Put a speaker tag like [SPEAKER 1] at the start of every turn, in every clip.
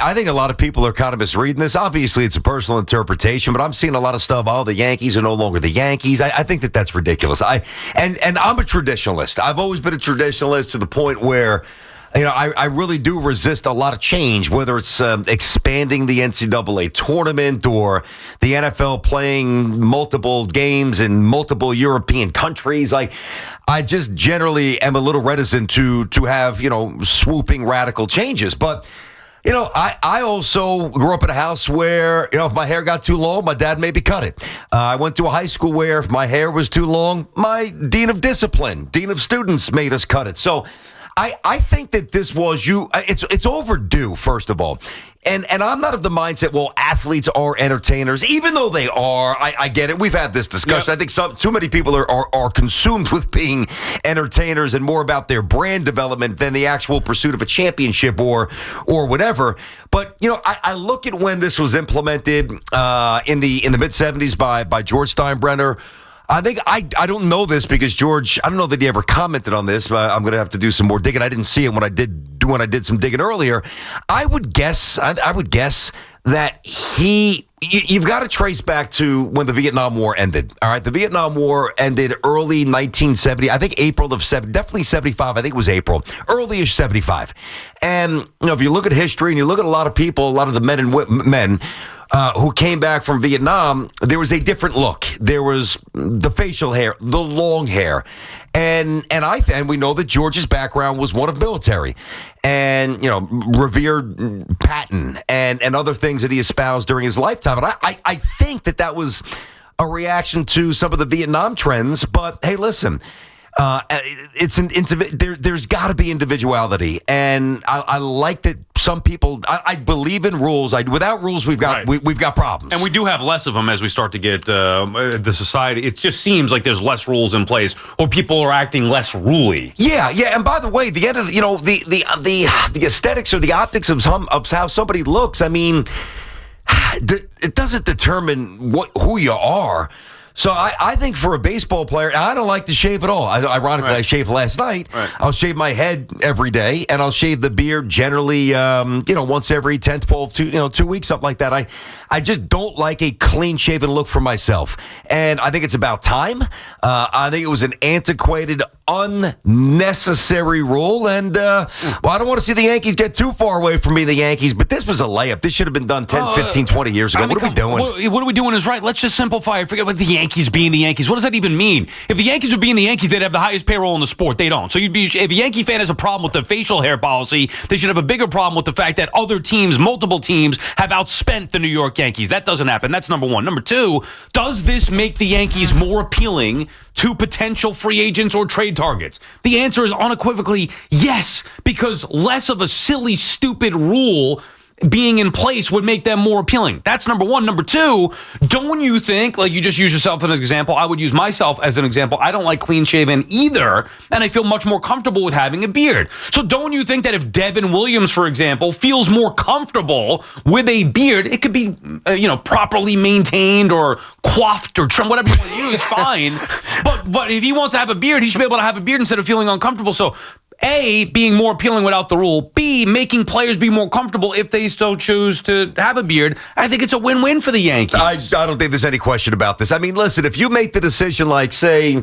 [SPEAKER 1] I think a lot of people are kind of misreading this. Obviously, it's a personal interpretation, but I'm seeing a lot of stuff. Oh, the Yankees are no longer the Yankees. I think that's ridiculous. And I'm a traditionalist. I've always been a traditionalist to the point where, I really do resist a lot of change, whether it's expanding the NCAA tournament or the NFL playing multiple games in multiple European countries. Like, I just generally am a little reticent to have, swooping radical changes. But, I also grew up in a house where, if my hair got too long, my dad made me cut it. I went to a high school where if my hair was too long, my dean of students made us cut it. So I think that this was it's overdue, first of all. And I'm not of the mindset, well, athletes are entertainers, even though they are. I get it. We've had this discussion. Yep. I think too many people are consumed with being entertainers and more about their brand development than the actual pursuit of a championship or whatever. But, I look at when this was implemented in the mid-'70s by George Steinbrenner. I think I don't know this because George, I don't know that he ever commented on this, but I'm going to have to do some more digging. I didn't see it when I did some digging earlier. I would guess that you've got to trace back to when the Vietnam War ended. All right, the Vietnam War ended early 1970. I think April of 70, definitely 75. I think it was April, early-ish 75. And if you look at history and you look at a lot of people, a lot of the men who came back from Vietnam, there was a different look. There was the facial hair, the long hair. And we know that George's background was one of military and, revered Patton and other things that he espoused during his lifetime. And I think that was a reaction to some of the Vietnam trends. But, hey, listen, there's got to be individuality. And I like that some people, I believe in rules. Without rules, we've got problems.
[SPEAKER 2] And we do have less of them as we start to get the society. It just seems like there's less rules in place, or people are acting less ruly.
[SPEAKER 1] Yeah. And by the way, the end of the aesthetics or the optics of how somebody looks. I mean, it doesn't determine who you are. So I think for a baseball player, I don't like to shave at all. Ironically, right. I shaved last night. Right. I'll shave my head every day, and I'll shave the beard generally, once every 10, 12, 2 weeks, something like that. I just don't like a clean-shaven look for myself. And I think it's about time. I think it was an antiquated, unnecessary rule. And, I don't want to see the Yankees get too far away from being the Yankees, but this was a layup. This should have been done 10, 15, 20 years ago. What are we doing?
[SPEAKER 2] What are we doing is right. Let's just simplify it. Forget about the Yankees being the Yankees. What does that even mean? If the Yankees were being the Yankees, they'd have the highest payroll in the sport. They don't. So if a Yankee fan has a problem with the facial hair policy, they should have a bigger problem with the fact that other teams, multiple teams, have outspent the New York Yankees. That doesn't happen. That's number one. Number two, does this make the Yankees more appealing to potential free agents or trade targets? The answer is unequivocally yes, because less of a silly, stupid rule being in place would make them more appealing. That's number one. Number two, don't you think, like you just use yourself as an example, I would use myself as an example. I don't like clean shaven either, and I feel much more comfortable with having a beard. So don't you think that if Devin Williams, for example, feels more comfortable with a beard, it could be, properly maintained or coiffed or trimmed, whatever you want to use, fine. But if he wants to have a beard, he should be able to have a beard instead of feeling uncomfortable. So A, being more appealing without the rule. B, making players be more comfortable if they still choose to have a beard. I think it's a win-win for the Yankees.
[SPEAKER 1] I don't think there's any question about this. I mean, listen, if you make the decision like, say,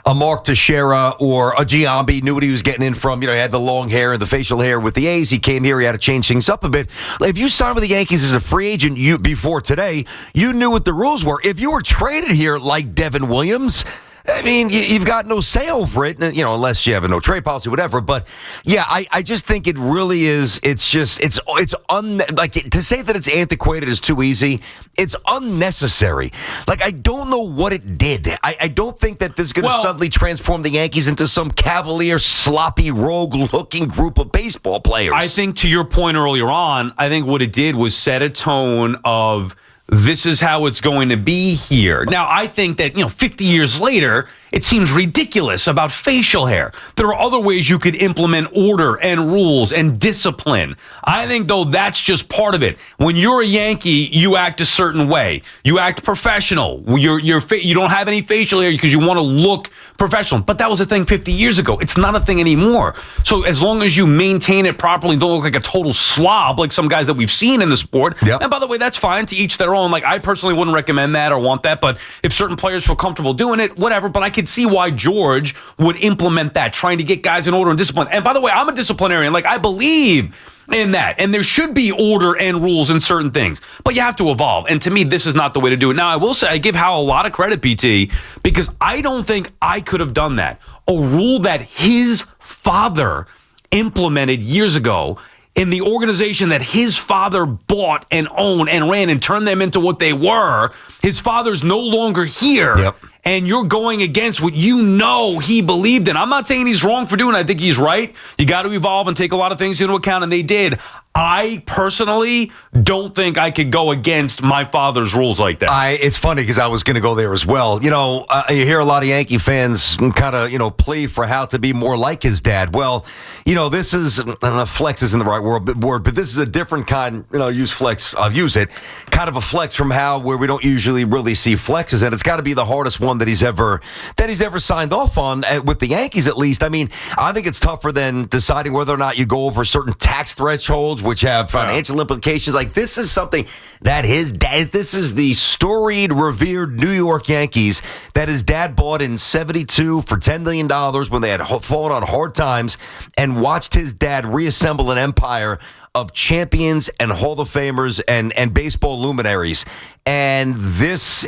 [SPEAKER 1] a Mark Teixeira or a Giambi knew what he was getting in from, he had the long hair and the facial hair with the A's. He came here, he had to change things up a bit. If you signed with the Yankees as a free agent before today, you knew what the rules were. If you were traded here like Devin Williams, I mean, you've got no say over it, unless you have a no trade policy, whatever. But yeah, I just think it really is. It's to say that it's antiquated is too easy. It's unnecessary. Like, I don't know what it did. I don't think that this is going to suddenly transform the Yankees into some cavalier, sloppy, rogue-looking group of baseball players.
[SPEAKER 2] I think to your point earlier on, I think what it did was set a tone of, this is how it's going to be here. Now, I think that, 50 years later, it seems ridiculous about facial hair. There are other ways you could implement order and rules and discipline. I think, though, that's just part of it. When you're a Yankee, you act a certain way. You act professional. You don't have any facial hair because you want to look professional. But that was a thing 50 years ago. It's not a thing anymore. So as long as you maintain it properly, don't look like a total slob like some guys that we've seen in the sport.
[SPEAKER 1] Yep.
[SPEAKER 2] And by the way, that's fine, to each their own. Like, I personally wouldn't recommend that or want that, but if certain players feel comfortable doing it, whatever. But I could see why George would implement that, trying to get guys in order and discipline. And by the way, I'm a disciplinarian. Like, I believe in that. And there should be order and rules in certain things. But you have to evolve. And to me, this is not the way to do it. Now, I will say, I give Hal a lot of credit, PT, because I don't think I could have done that. A rule that his father implemented years ago in the organization that his father bought and owned and ran and turned them into what they were. His father's no longer here.
[SPEAKER 1] Yep.
[SPEAKER 2] And you're going against what you know he believed in. I'm not saying he's wrong for doing it. I think he's right. You got to evolve and take a lot of things into account, and they did. I personally don't think I could go against my father's rules like that.
[SPEAKER 1] It's funny because I was going to go there as well. You know, you hear a lot of Yankee fans kind of, plea for how to be more like his dad. Well, this is, I don't know if flex isn't the right word, but this is a different kind, use flex, I'll use it, kind of a flex from where we don't usually really see flexes. And it's got to be the hardest one that he's ever signed off on with the Yankees, at least. I mean, I think it's tougher than deciding whether or not you go over certain tax thresholds, which have financial implications. Like, this is something that his dad, this is the storied, revered New York Yankees that his dad bought in 72 for $10 million when they had fallen on hard times, and watched his dad reassemble an empire of champions and Hall of Famers and baseball luminaries. And this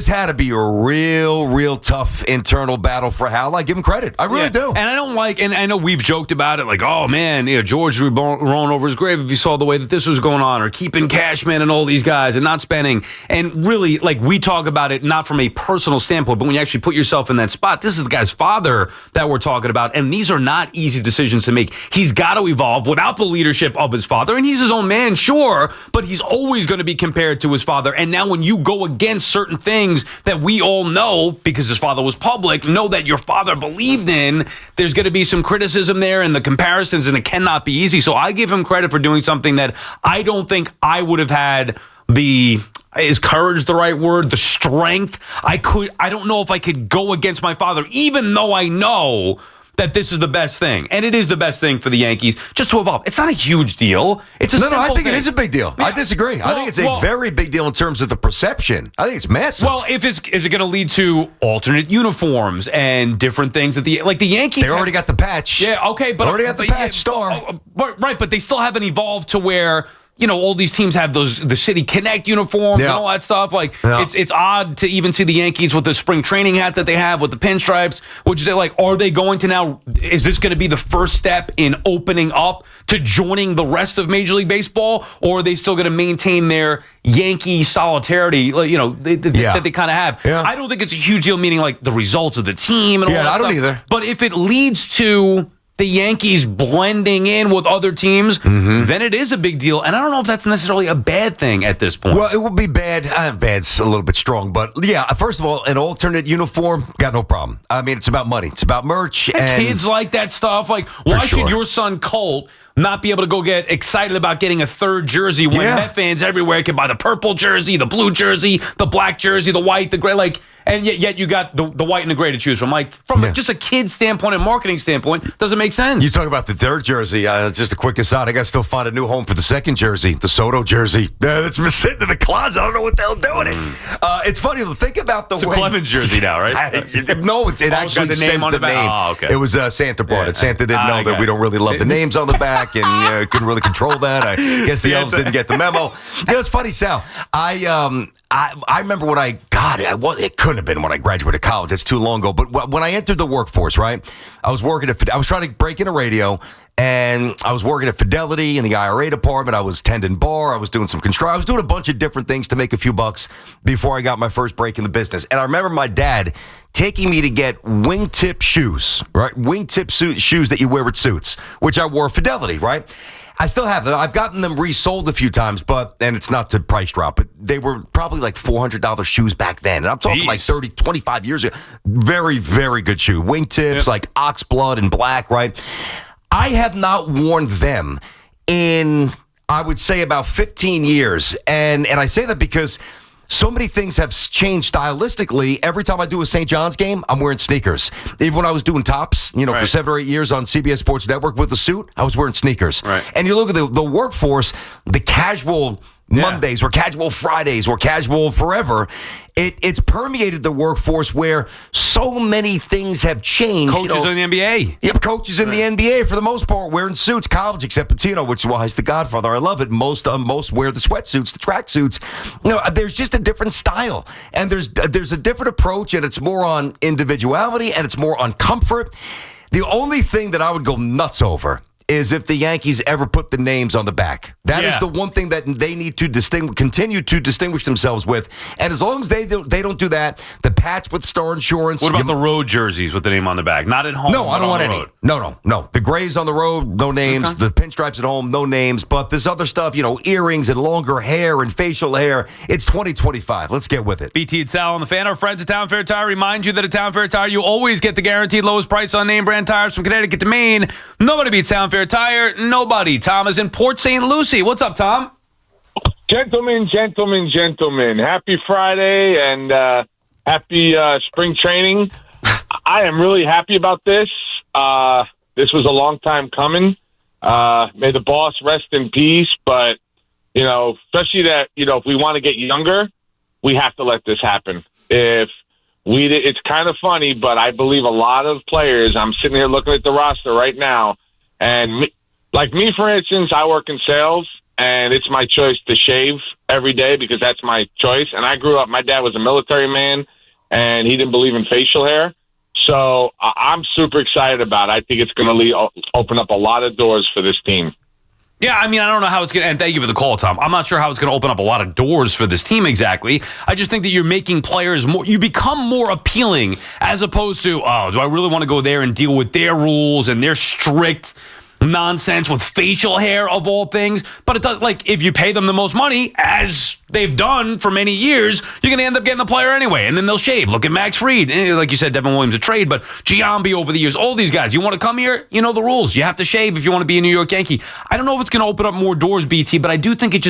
[SPEAKER 1] had to be a real tough internal battle for Hal. I give him credit. I really do.
[SPEAKER 2] And I don't and I know we've joked about it, like, oh man, George would be rolling over his grave if he saw the way that this was going on, or keeping Cashman and all these guys and not spending. And really, like, we talk about it not from a personal standpoint, but when you actually put yourself in that spot, this is the guy's father that we're talking about. And these are not easy decisions to make. He's got to evolve without the leadership of his father. And he's his own man, sure, but he's always going to be compared to his father. And now when you go against certain things that we all know, because his father was public, know that your father believed in, there's going to be some criticism there and the comparisons, and it cannot be easy. So I give him credit for doing something that I don't think I would have had is courage the right word? The strength? I don't know if I could go against my father, even though I know that this is the best thing. And it is the best thing for the Yankees, just to evolve. It's not a huge deal. It's a simple
[SPEAKER 1] I think
[SPEAKER 2] thing.
[SPEAKER 1] It is a big deal. Yeah. I disagree. I think it's a very big deal in terms of the perception. I think it's massive.
[SPEAKER 2] Well, is it going to lead to alternate uniforms and different things that the Yankees?
[SPEAKER 1] They already got the patch.
[SPEAKER 2] Yeah, okay, but
[SPEAKER 1] already got the patch star.
[SPEAKER 2] Right, but they still haven't evolved to where, all these teams have the City Connect uniforms and all that stuff. Like, it's odd to even see the Yankees with the spring training hat that they have with the pinstripes, which is like, are they going to now, is this going to be the first step in opening up to joining the rest of Major League Baseball, or are they still going to maintain their Yankee solidarity, that they kind of have?
[SPEAKER 1] Yeah.
[SPEAKER 2] I don't think it's a huge deal, meaning like the results of the team and all that stuff.
[SPEAKER 1] I don't either.
[SPEAKER 2] But if it leads to the Yankees blending in with other teams, then it is a big deal. And I don't know if that's necessarily a bad thing at this point.
[SPEAKER 1] Well, it would be bad. Bad's a little bit strong. But, yeah, first of all, an alternate uniform, got no problem. I mean, it's about money. It's about merch. And
[SPEAKER 2] kids like that stuff. Like, why should your son, Colt, not be able to go get excited about getting a third jersey when Met fans everywhere can buy the purple jersey, the blue jersey, the black jersey, the white, the gray, and yet you got the white and the gray to choose from. Like, from just a kid's standpoint and marketing standpoint, doesn't make sense.
[SPEAKER 1] You talk about the third jersey. Just a quick aside, I got to still find a new home for the second jersey, the Soto jersey. That's been sitting in the closet. I don't know what the hell doing it. It's funny to think about the way.
[SPEAKER 2] It's a Clemens jersey now, right?
[SPEAKER 1] No, it actually
[SPEAKER 2] got the name
[SPEAKER 1] says
[SPEAKER 2] on
[SPEAKER 1] the
[SPEAKER 2] the back.
[SPEAKER 1] name.
[SPEAKER 2] Oh, okay.
[SPEAKER 1] It was Santa brought it. Santa didn't know that we don't really love the names on the back, and couldn't really control that. I guess the elves didn't get the memo. It's funny, Sal. I remember when I got it. It couldn't have been when I graduated college. That's too long ago. But when I entered the workforce, right, I was trying to break in a radio, and I was working at Fidelity in the IRA department. I was tending bar. I was doing some construction. I was doing a bunch of different things to make a few bucks before I got my first break in the business. And I remember my dad taking me to get wingtip shoes, right? Wingtip shoes that you wear with suits, which I wore at Fidelity, right? I still have them. I've gotten them resold a few times, and it's not to price drop, but they were probably like $400 shoes back then. And I'm talking like 30, 25 years ago. Very, very good shoe. Wingtips, like ox blood and black, right? I have not worn them in, I would say, about 15 years. And I say that because so many things have changed stylistically. Every time I do a St. John's game, I'm wearing sneakers. Even when I was doing tops, for 7 or 8 years on CBS Sports Network with a suit, I was wearing sneakers.
[SPEAKER 2] Right.
[SPEAKER 1] And you look at the workforce, the casual Mondays or casual Fridays or casual forever. It's permeated the workforce where so many things have changed.
[SPEAKER 2] Coaches in the NBA.
[SPEAKER 1] Yep, coaches in the NBA for the most part wearing suits. College, except Pitino, which is why he's the Godfather. I love it. Most wear the sweatsuits, the tracksuits. There's just a different style, and there's a different approach, and it's more on individuality, and it's more on comfort. The only thing that I would go nuts over is if the Yankees ever put the names on the back. That is the one thing that they need to continue to distinguish themselves with. And as long as they don't do that, the patch with Star Insurance.
[SPEAKER 2] What about the road jerseys with the name on the back? Not at home.
[SPEAKER 1] No, I don't want any.
[SPEAKER 2] Road.
[SPEAKER 1] No. The grays on the road, no names.
[SPEAKER 2] Okay.
[SPEAKER 1] The pinstripes at home, no names. But this other stuff, earrings and longer hair and facial hair. It's 2025. Let's get with it.
[SPEAKER 2] BT and Sal on the Fan. Our friends at Town Fair Tire remind you that at Town Fair Tire, you always get the guaranteed lowest price on name brand tires from Connecticut to Maine. Nobody beats Town Fair Tire. Nobody. Tom is in Port St. Lucie. What's up, Tom?
[SPEAKER 3] Gentlemen. Happy Friday and happy spring training. I am really happy about this. This was a long time coming. May the boss rest in peace. But, especially that, if we want to get younger, we have to let this happen. It's kind of funny, but I believe a lot of players, I'm sitting here looking at the roster right now, and like me, for instance, I work in sales, and it's my choice to shave every day because that's my choice. And I grew up, my dad was a military man, and he didn't believe in facial hair. So I'm super excited about it. I think it's going to open up a lot of doors for this team.
[SPEAKER 2] Yeah, I don't know how it's going to, and thank you for the call, Tom. I'm not sure how it's going to open up a lot of doors for this team exactly. I just think that you're making players you become more appealing as opposed to, do I really want to go there and deal with their rules and their strict nonsense with facial hair of all things. But it does, if you pay them the most money, as they've done for many years, you're going to end up getting the player anyway, and then they'll shave. Look at Max Fried. Like you said, Devin Williams a trade, but Giambi over the years, all these guys, you want to come here, you know the rules. You have to shave if you want to be a New York Yankee. I don't know if it's going to open up more doors, BT, but I do think it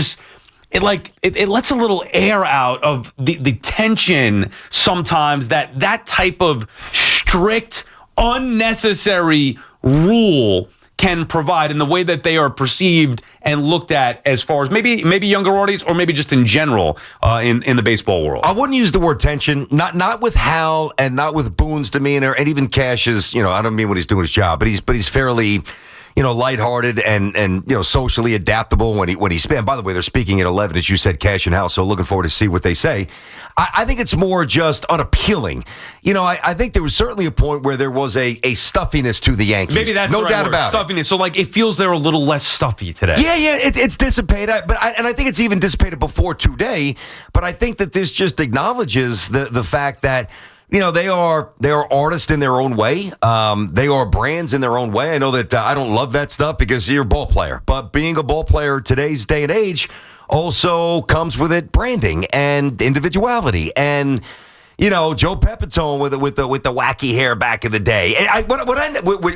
[SPEAKER 2] lets a little air out of the tension sometimes that type of strict, unnecessary rule can provide in the way that they are perceived and looked at as far as maybe younger audience or maybe just in general in the baseball world.
[SPEAKER 1] I wouldn't use the word tension, not with Hal and not with Boone's demeanor, and even Cash's, I don't mean when he's doing his job, but he's fairly, lighthearted and socially adaptable when he spent. By the way, they're speaking at 11, as you said, Cash and Hal, so looking forward to see what they say. I think it's more just unappealing. I think there was certainly a point where there was a stuffiness to the Yankees.
[SPEAKER 2] Maybe that's
[SPEAKER 1] no
[SPEAKER 2] the right
[SPEAKER 1] doubt
[SPEAKER 2] word,
[SPEAKER 1] about
[SPEAKER 2] stuffiness. So it feels they're a little less stuffy today.
[SPEAKER 1] Yeah, it's dissipated, I think it's even dissipated before today. But I think that this just acknowledges the fact that they are artists in their own way. They are brands in their own way. I know that I don't love that stuff because you're a ball player, but being a ball player today's day and age also comes with it branding and individuality and Joe Pepitone with the wacky hair back in the day,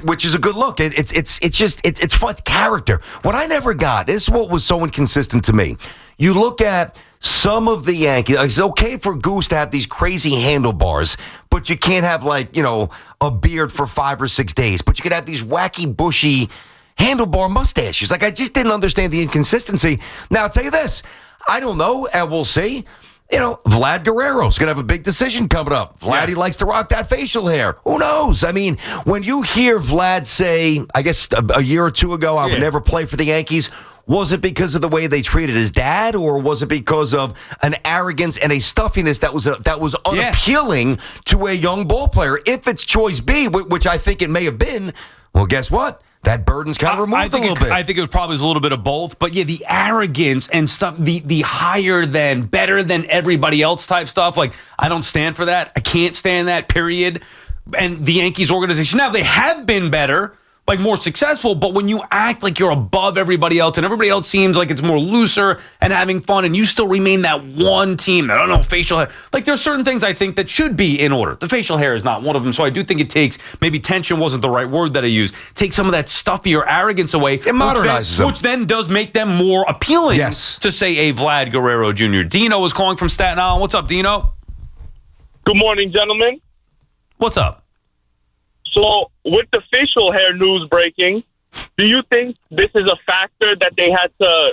[SPEAKER 1] which is a good look. It's fun. It's character. What I never got, this is what was so inconsistent to me. You look at some of the Yankees. It's okay for Goose to have these crazy handlebars, but you can't have a beard for 5 or 6 days. But you could have these wacky, bushy handlebar mustaches. I just didn't understand the inconsistency. Now, I'll tell you this. I don't know, and we'll see. Vlad Guerrero's going to have a big decision coming up. Vlad, he likes to rock that facial hair. Who knows? When you hear Vlad say, I guess a year or two ago, I would never play for the Yankees, was it because of the way they treated his dad, or was it because of an arrogance and a stuffiness that was unappealing to a young ball player? If it's choice B, which I think it may have been, well, guess what? That burden's kind of removed a little bit.
[SPEAKER 2] I think it was probably a little bit of both. But, the arrogance and stuff, the higher than, better than everybody else type stuff, I don't stand for that. I can't stand that, period. And the Yankees organization, now, they have been better like more successful, but when you act like you're above everybody else and everybody else seems like it's more looser and having fun and you still remain that one team that, I don't know, facial hair. Like there's certain things I think that should be in order. The facial hair is not one of them. So I do think it takes, maybe tension wasn't the right word that I used, take some of that stuffy or arrogance away.
[SPEAKER 1] It modernizes them.
[SPEAKER 2] Which then does make them more appealing to say a Vlad Guerrero Jr. Dino is calling from Staten Island. What's up, Dino?
[SPEAKER 4] Good morning, gentlemen.
[SPEAKER 2] What's up?
[SPEAKER 4] So, with the facial hair news breaking, do you think this is a factor that they had to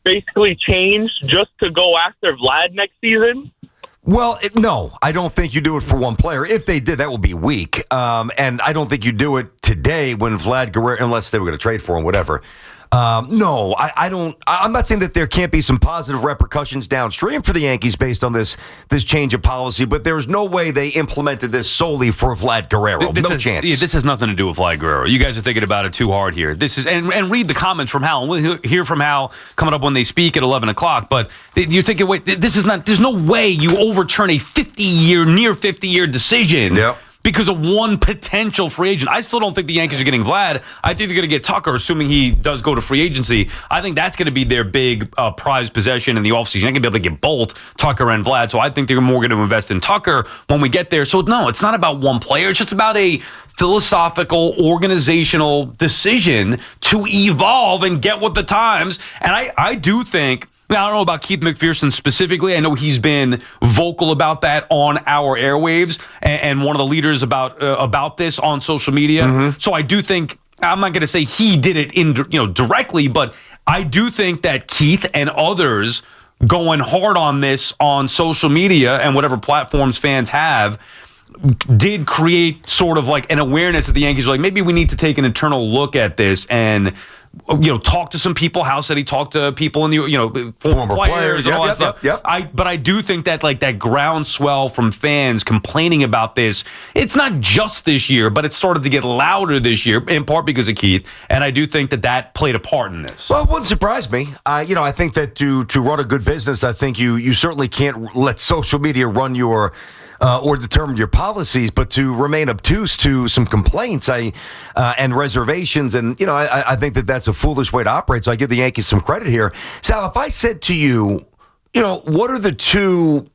[SPEAKER 4] basically change just to go after Vlad next season?
[SPEAKER 1] Well, no, I don't think you do it for one player. If they did, that would be weak. And I don't think you do it today when Vlad Guerrero, unless they were going to trade for him, whatever. No, I don't. I'm not saying that there can't be some positive repercussions downstream for the Yankees based on this change of policy, but there's no way they implemented this solely for Vlad Guerrero. No chance.
[SPEAKER 2] Yeah, this has nothing to do with Vlad Guerrero. You guys are thinking about it too hard here. This is and read the comments from Hal. And we'll hear from Hal coming up when they speak at 11 o'clock. But you're thinking, wait, this is not. There's no way you overturn a near 50-year decision.
[SPEAKER 1] Yep.
[SPEAKER 2] Because of one potential free agent. I still don't think the Yankees are getting Vlad. I think they're going to get Tucker, assuming he does go to free agency. I think that's going to be their big prized possession in the offseason. They're going to be able to get both Tucker and Vlad. So I think they're more going to invest in Tucker when we get there. So no, it's not about one player. It's just about a philosophical, organizational decision to evolve and get with the times. And I do think, now, I don't know about Keith McPherson specifically. I know he's been vocal about that on our airwaves and one of the leaders about this on social media. Mm-hmm. So I do think, I'm not going to say he did it directly, but I do think that Keith and others going hard on this on social media and whatever platforms fans have did create sort of like an awareness that the Yankees are like, maybe we need to take an internal look at this and talk to some people. Hal said he talked to people in the former players and all that stuff.
[SPEAKER 1] Yep.
[SPEAKER 2] But I do think that like that groundswell from fans complaining about this, it's not just this year, but it started to get louder this year, in part because of Keith. And I do think that played a part in this.
[SPEAKER 1] Well, it wouldn't surprise me. I think that to run a good business, I think you certainly can't let social media run your or determine your policies, but to remain obtuse to some complaints and reservations. And, I think that that's a foolish way to operate. So I give the Yankees some credit here. Sal, if I said to you, what are the two,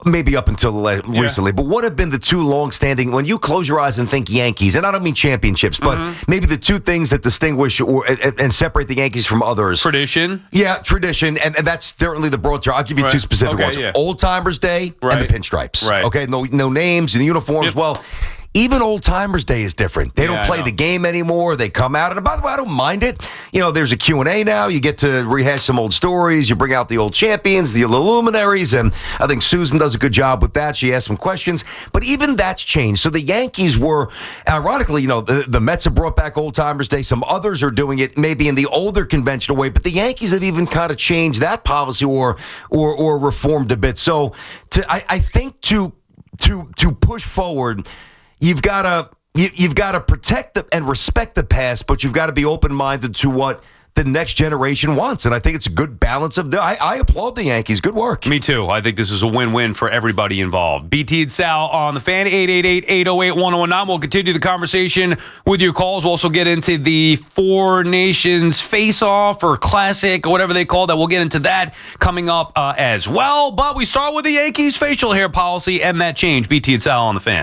[SPEAKER 1] maybe up until recently, but what have been the two long-standing, when you close your eyes and think Yankees, and I don't mean championships, but maybe the two things that distinguish and separate the Yankees from others?
[SPEAKER 2] Tradition.
[SPEAKER 1] Yeah, tradition, and that's certainly the broad term. I'll give you two specific ones. Yeah. Old Timers Day and the Pinstripes.
[SPEAKER 2] Right.
[SPEAKER 1] Okay, no names and uniforms. Yep. Well, even Old Timers Day is different. They don't play the game anymore. They come out, and by the way, I don't mind it. There's a Q&A now. You get to rehash some old stories. You bring out the old champions, the luminaries, and I think Susan does a good job with that. She asks some questions, but even that's changed. So the Yankees were, ironically, the Mets have brought back Old Timers Day. Some others are doing it maybe in the older conventional way, but the Yankees have even kind of changed that policy or reformed a bit. So I think to push forward, You've got to protect and respect the past, but you've got to be open-minded to what the next generation wants. And I think it's a good balance of I applaud the Yankees. Good work.
[SPEAKER 2] Me too. I think this is a win-win for everybody involved. BT and Sal on the Fan, 888-808-1019. We'll continue the conversation with your calls. We'll also get into the Four Nations Face-Off or Classic or whatever they call that. We'll get into that coming up as well. But we start with the Yankees facial hair policy and that change. BT and Sal on the Fan.